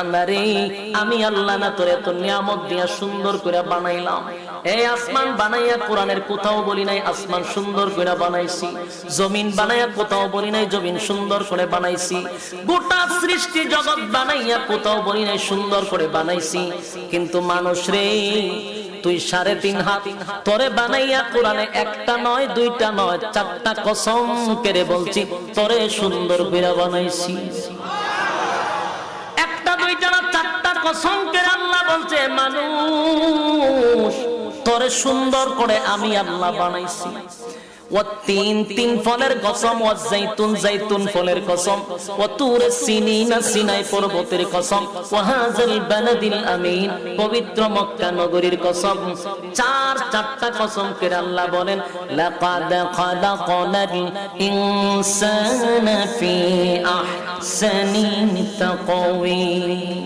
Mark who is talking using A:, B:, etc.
A: বান্দারে আমি আল্লাহ না তোরে এত নিয়ামত দিয়া সুন্দর করে বানাইলাম। এই আসমান বানাইয়া কোরআনের কোথাও বলি নাই আসমান সুন্দর করে বানাইছি, জমিন বানাইয়া কোথাও বলি নাই জমিন সুন্দর করে বানাইছি, গোটা সৃষ্টি জগৎ বানাইয়া কোথাও বলি নাই সুন্দর করে বানাইছি। কিন্তু মানুষ রে তুই 3.5 হাত তোরে বানাইয়া কোরআনে একটা নয় দুইটা নয় 4টা কসম করে বলছি তোরে সুন্দর করে বানাইছি। একটা দুইটা না 4টা কসম করে আল্লাহ বলছে মানুষ তোরে সুন্দর করে আমি আল্লাহ বানাইছি। والتين তিন ফলের কসম, ওয়াজাইতুন জাইতুন ফলের কসম, ওয়াতুর সিনিনা সিনাই পর্বতের কসম, ওয়াহাযাল বালাদিল আমিন পবিত্র মক্কা নগরীর কসম। 4টা কসম করে আল্লাহ বলেন লাকাদ খালাকনাল ইনসানা ফি আহসানি তাকওয়িম।